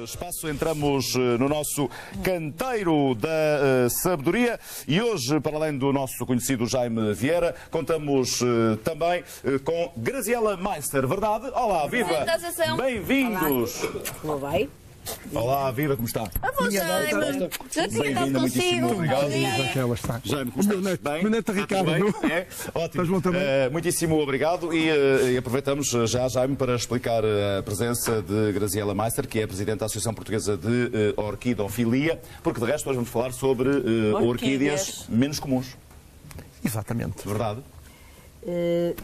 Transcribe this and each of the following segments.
Espaço, entramos no nosso canteiro da sabedoria e hoje, para além do nosso conhecido Jaime Vieira, contamos também com Graziela Meister, verdade? Olá, viva! Bem-vindos! Como vai? Olá, viva, como está? Bem-vinda, muitíssimo obrigado. Jaime, como estás? Bem? Meu neto Ricardo. É? Ótimo. Estás bom também? Muitíssimo obrigado e aproveitamos já, Jaime, para explicar a presença de Graziela Meister, que é a Presidente da Associação Portuguesa de Orquidofilia, porque de resto hoje vamos falar sobre orquídeas menos comuns. Exatamente. Verdade?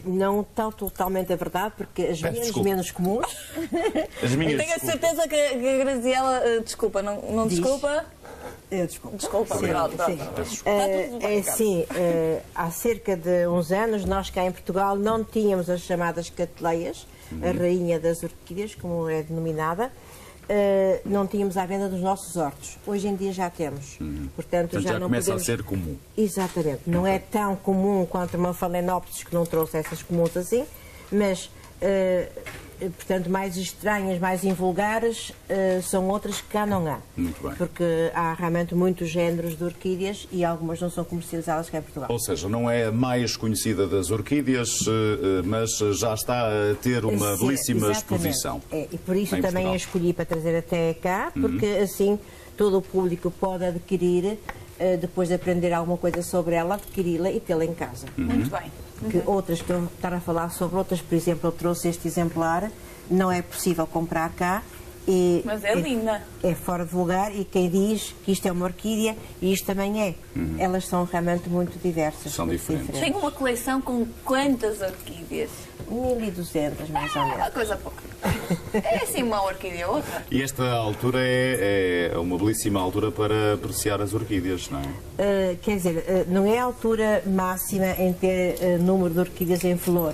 Não tão totalmente a verdade, porque as minhas desculpa. menos comuns. As minhas, Tenho a certeza que a Graziela, desculpa, não Diz. desculpa? Eu desculpo. Desculpa, pronto. Sim, há cerca de uns anos, nós cá em Portugal não tínhamos as chamadas cateleias, a rainha das orquídeas, como é denominada. Não tínhamos à venda dos nossos hortos. Hoje em dia já temos. Portanto, já não começa podemos... a ser comum. Exatamente. Não é tão comum quanto uma Phalaenopsis, que não trouxe essas comuns assim, mas, portanto, mais estranhas, mais invulgares, são outras que cá não há. Muito bem. Porque há realmente muitos géneros de orquídeas e algumas não são comercializadas cá em Portugal. Ou seja, não é a mais conhecida das orquídeas, mas já está a ter uma Sim, belíssima exatamente. exposição. E por isso em também Portugal. a escolhi para trazer até cá, porque assim todo o público pode adquirir, depois de aprender alguma coisa sobre ela, adquiri-la e tê-la em casa. Muito bem. Que outras que eu vou estar a falar sobre outras, por exemplo, eu trouxe este exemplar, não é possível comprar cá. Mas é linda. É fora de lugar e quem diz que isto é uma orquídea, e isto também é. Elas são realmente muito diversas. São muito diferentes. Tem uma coleção com quantas orquídeas? 1200, mais ou menos. Uma coisa pouca. É assim uma orquídea outra. E esta altura é uma belíssima altura para apreciar as orquídeas, não é? Quer dizer, não é a altura máxima em ter número de orquídeas em flor.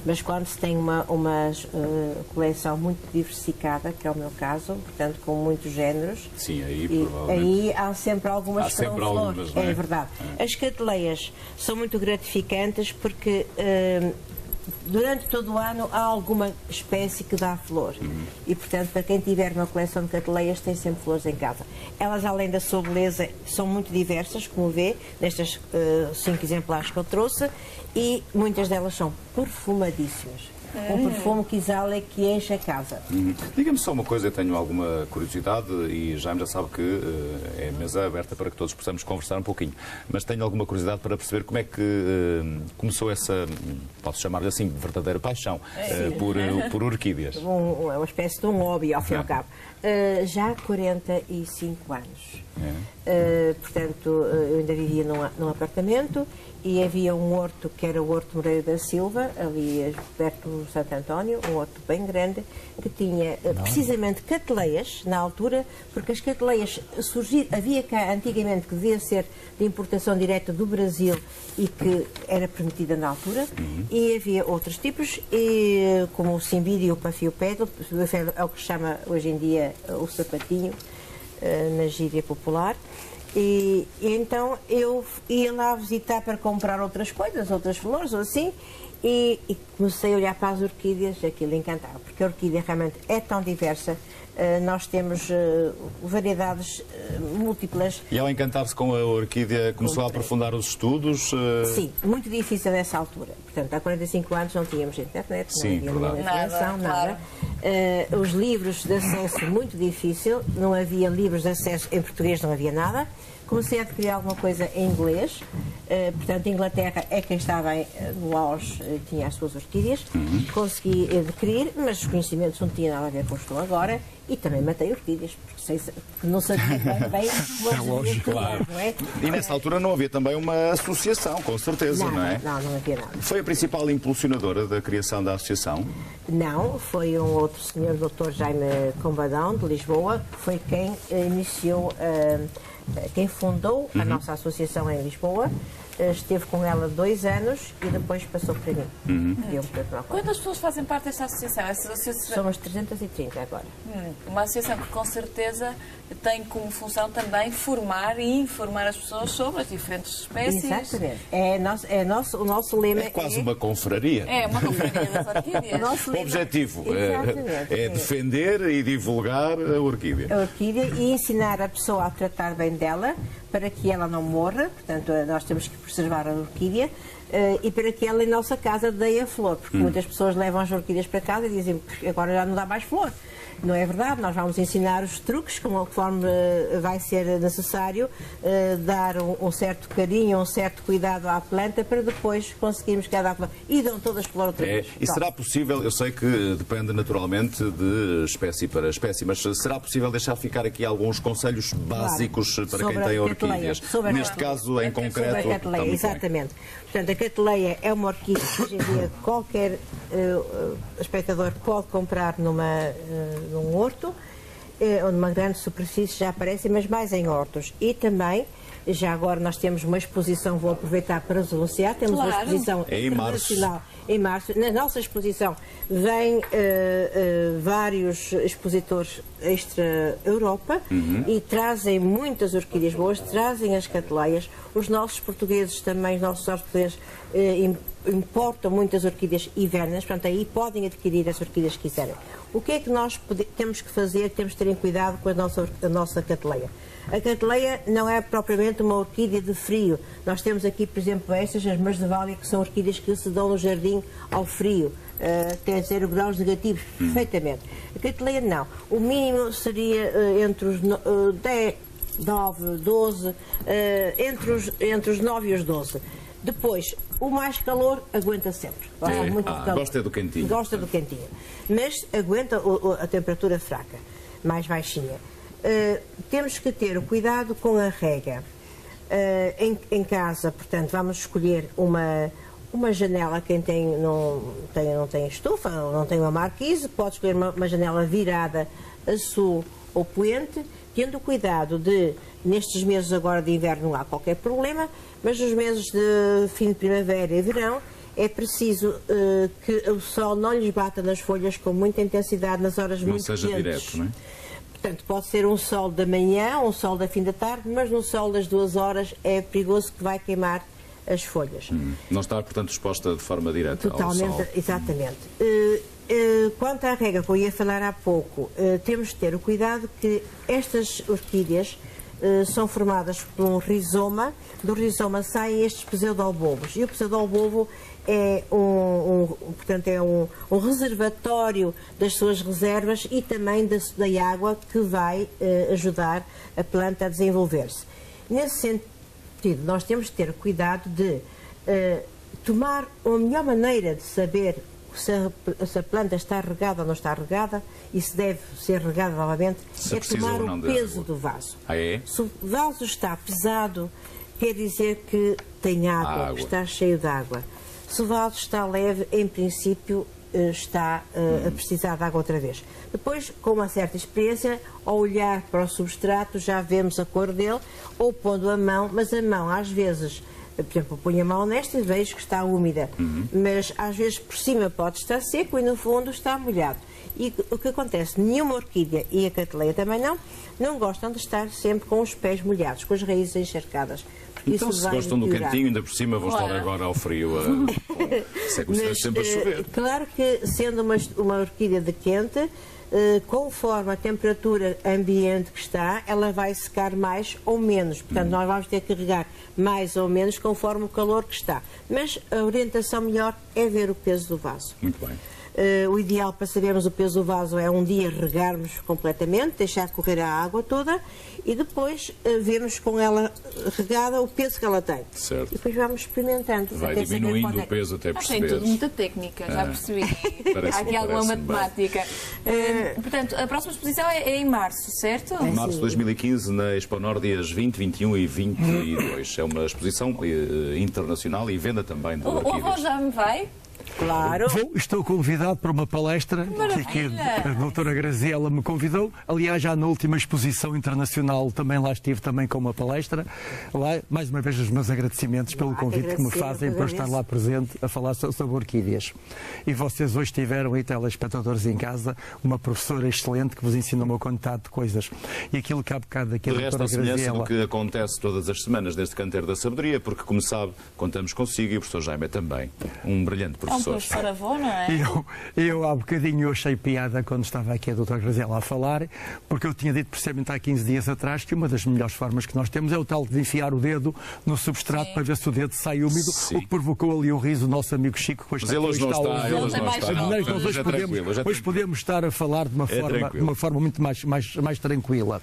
Mas quando se tem uma coleção muito diversificada, que é o meu caso, portanto com muitos géneros, Sim, aí e provavelmente. aí há sempre algumas Há que dão sempre flor. algumas, não é? É verdade. As cateleias são muito gratificantes porque durante todo o ano há alguma espécie que dá flor. E, portanto, para quem tiver uma coleção de cateleias, tem sempre flores em casa. Elas, além da sua beleza, são muito diversas, como vê, nestas 5 exemplares que eu trouxe, e muitas delas são perfumadíssimas. Um perfume que exala e que enche a casa. Diga-me só uma coisa, eu tenho alguma curiosidade e Jaime já sabe que é mesa aberta para que todos possamos conversar um pouquinho, mas tenho alguma curiosidade para perceber como é que começou essa, posso chamar-lhe assim, verdadeira paixão por orquídeas. É uma espécie de um hobby, ao fim e ao cabo. Já há 45 anos. Portanto, eu ainda vivia num apartamento e havia um horto que era o Horto Moreira da Silva, ali perto do Santo António, um horto bem grande, que tinha precisamente cateleias na altura, porque as cateleias havia cá antigamente que devia ser de importação direta do Brasil e que era permitida na altura, e havia outros tipos, como o cimbídio e o pafiopedro, é o que se chama hoje em dia o sapatinho, na gíria popular. E então eu ia lá visitar para comprar outras coisas, outras flores ou assim, e comecei a olhar para as orquídeas, aquilo encantava, porque a orquídea realmente é tão diversa. Nós temos variedades múltiplas. E ao encantar-se com a orquídea, começou a aprofundar os estudos? Sim, muito difícil nessa altura. Portanto, há 45 anos não tínhamos internet, Sim, não havia navegação, nada. Os livros de acesso, muito difícil. Não havia livros de acesso em português, não havia nada. Comecei a adquirir alguma coisa em inglês. Portanto, a Inglaterra é quem estava no auge, tinha as suas orquídeas. Consegui adquirir, mas os conhecimentos não tinham nada a ver com o que estou agora. E também matei orquídeas, porque não sabia bem lógico, claro. não é? E nessa altura não havia também uma associação, com certeza, não é? Não havia nada. Foi a principal impulsionadora da criação da associação? Não, foi um outro senhor, o Dr. Jaime Combadão, de Lisboa, que foi quem iniciou, quem fundou a nossa associação em Lisboa. esteve com ela 2 anos e depois passou para mim. Quantas pessoas fazem parte desta associação? Somos 330 agora. Uma associação que com certeza tem como função também formar e informar as pessoas sobre as diferentes espécies. Exatamente. O nosso lema É quase uma confraria. É uma confraria das orquídeas. O objetivo é Exatamente. defender e divulgar a orquídea. A orquídea e ensinar a pessoa a tratar bem dela para que ela não morra. Portanto, nós temos que preservar a orquídea e para que ela em nossa casa dê a flor. Porque muitas pessoas levam as orquídeas para casa e dizem que agora já não dá mais flor. Não é verdade, nós vamos ensinar os truques conforme vai ser necessário dar um certo carinho, um certo cuidado à planta para depois conseguirmos que ela dê flor. E dão todas flor outra vez. E será possível, eu sei que depende naturalmente de espécie para espécie, mas será possível deixar ficar aqui alguns conselhos básicos para Sobre quem tem a orquídeas? cateleia. Neste caso em concreto. Sobre a cateleia, exatamente. Portanto, a cateleia é uma orquídea que hoje em dia qualquer espectador pode comprar num horto, onde uma grande superfície já aparece, mas mais em hortos. E também, já agora nós temos uma exposição, vou aproveitar para os anunciar, temos uma exposição internacional em março. Na nossa exposição vêm vários expositores extra-Europa e trazem muitas orquídeas boas, trazem as cateleias. Os nossos portugueses também, os nossos portugueses importam muitas orquídeas hivernas, portanto aí podem adquirir as orquídeas que quiserem. O que é que nós temos que fazer? Temos que ter cuidado com a nossa cateleia. A cateleia não é propriamente uma orquídea de frio. Nós temos aqui, por exemplo, estas, as Marsdevallia, que são orquídeas que se dão no jardim ao frio. Tem 0 graus negativos, perfeitamente. A cateleia não. O mínimo seria entre os 10, 9, 12, entre os 9 e os 12. Depois, o mais calor aguenta sempre. Gosta muito de calor. Gosta do quentinho. Gosta do quentinho. Mas aguenta a temperatura fraca, mais baixinha. Temos que ter o cuidado com a rega. Em casa, portanto, vamos escolher uma janela. Quem não tem estufa, não tem uma marquise, pode escolher uma janela virada a sul ou poente, tendo cuidado de, nestes meses agora de inverno não há qualquer problema, mas nos meses de fim de primavera e verão é preciso que o sol não lhes bata nas folhas com muita intensidade nas horas muito quentes. Não seja direto, não é? Portanto, pode ser um sol da manhã, um sol da fim da tarde, mas no sol das 2 horas é perigoso que vai queimar as folhas. Não está, portanto, exposta de forma direta Totalmente, ao sol. exatamente. Quanto à rega que eu ia falar há pouco, temos de ter o cuidado que estas orquídeas são formadas por um rizoma. Do rizoma saem estes pseudobulbos. E o pseudobulbo é portanto, é um reservatório das suas reservas e também da água que vai ajudar a planta a desenvolver-se. Nesse sentido, nós temos de ter cuidado de tomar a melhor maneira de saber se a planta está regada ou não está regada e se deve ser regada novamente, é tomar o peso do vaso. Se o vaso está pesado, quer dizer que tem água. Que está cheio de água. Se o vaso está leve, em princípio está a precisar de água outra vez. Depois, com uma certa experiência, ao olhar para o substrato já vemos a cor dele, ou pondo a mão, mas a mão às vezes, por exemplo, ponho a mão nesta e vejo que está úmida, mas às vezes por cima pode estar seco e no fundo está molhado. E o que acontece? Nenhuma orquídea, e a cateleia também não gostam de estar sempre com os pés molhados, com as raízes encharcadas. Então, se gostam do quentinho, ainda por cima vão estar agora ao frio. Isso é como se estivesse sempre a chover. Claro que, sendo uma orquídea de quente, conforme a temperatura ambiente que está, ela vai secar mais ou menos. Portanto, nós vamos ter que regar mais ou menos conforme o calor que está. Mas a orientação melhor é ver o peso do vaso. Muito bem. O ideal para sabermos o peso do vaso é um dia regarmos completamente, deixar correr a água toda e depois vemos com ela regada o peso que ela tem. Certo. E depois vamos experimentando. Vai diminuindo o peso até perceber. Tem tudo muita técnica, já percebi. Há aqui alguma matemática. Portanto, a próxima exposição é em março, certo? Em março de 2015, na Expo Nord, dias 20, 21 e 22. É uma exposição internacional e venda também de orquídeas. O Rojame vai? Claro. Estou convidado para uma palestra que a doutora Graziela me convidou. Aliás, já na última exposição internacional também lá estive também com uma palestra. Lá, mais uma vez, os meus agradecimentos pelo convite que me fazem para estar lá presente a falar sobre orquídeas. E vocês hoje tiveram aí, telespectadores em casa, uma professora excelente que vos ensinou uma quantidade de coisas. E aquilo que há bocado aqui a De resto, doutora a semelhança Graziela... do que acontece todas as semanas neste Canteiro da Sabedoria, porque, como sabe, contamos consigo e o professor Jaime é também um brilhante É um professor. professor avô, não é? Eu há bocadinho achei piada quando estava aqui a doutora Graziela a falar, porque eu tinha dito precisamente há 15 dias atrás que uma das melhores formas que nós temos é o tal de enfiar o dedo no substrato para ver se o dedo sai úmido, o que provocou ali o riso do nosso amigo Chico. Mas ele hoje não está, ele hoje não está. De maneira que nós hoje podemos estar a falar de uma forma muito mais tranquila.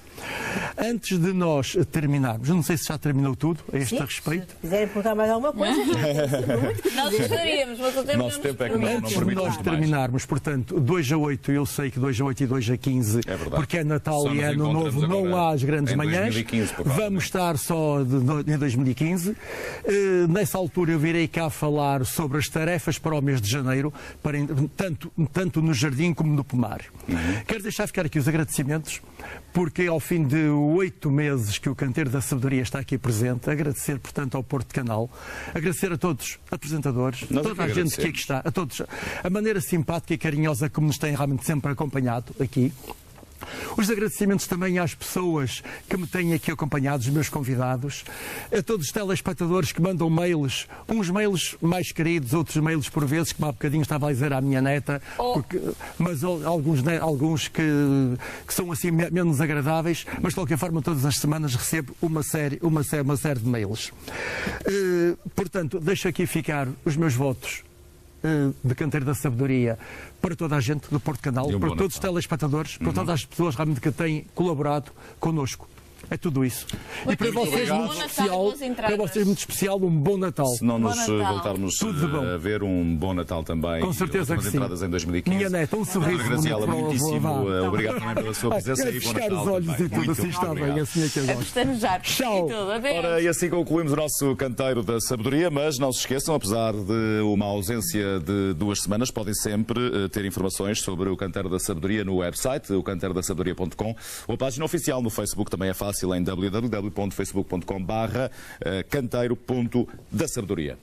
Antes de nós terminarmos, eu não sei se já terminou tudo a este respeito. Se quiserem perguntar mais alguma coisa, Nós gostaríamos, mas o tempo Nosso tempo é que não Antes de permite nós mais. terminarmos, portanto, 2 a 8, eu sei que 2 a 8 e 2 a 15, É verdade. porque é Natal Só e nos é Ano encontramos Novo, não agora há as grandes em manhãs. 2015, provavelmente. Vamos estar só em 2015. Nessa altura eu virei cá falar sobre as tarefas para o mês de janeiro, tanto no jardim como no pomar. Quero deixar ficar aqui os agradecimentos, porque ao fim de 8 meses que o Canteiro da Sabedoria está aqui presente, agradecer, portanto, ao Porto Canal, agradecer a todos, apresentadores, Nós toda a é que gente que aqui está, a todos, a maneira simpática e carinhosa como nos têm realmente sempre acompanhado aqui. Os agradecimentos também às pessoas que me têm aqui acompanhado, os meus convidados, a todos os telespectadores que mandam mails, uns mails mais queridos, outros mails por vezes, como há bocadinho estava a dizer à minha neta, mas alguns que são assim menos agradáveis, mas de qualquer forma todas as semanas recebo uma série de mails. Portanto, deixo aqui ficar os meus votos de Canteiro da Sabedoria para toda a gente do Porto Canal, para todos os telespectadores, para todas as pessoas realmente que têm colaborado connosco. É tudo isso. E para vocês, muito especial, um bom Natal. Se não nos voltarmos a ver, um bom Natal também. Com certeza que sim. Entradas em 2015. Minha neta, um sorriso. Graziela, muitíssimo obrigado também pela sua presença e bom fechar Natal. os olhos também. e tudo assim está bem, assim é que eu gosto. Festejar. Tchau. Ora, e assim concluímos o nosso Canteiro da Sabedoria, mas não se esqueçam, apesar de uma ausência de 2 semanas, podem sempre ter informações sobre o Canteiro da Sabedoria no website, o canteirodasabedoria.com, ou a página oficial no Facebook, também é fácil, em www.facebook.com/canteiro.da-sabedoria.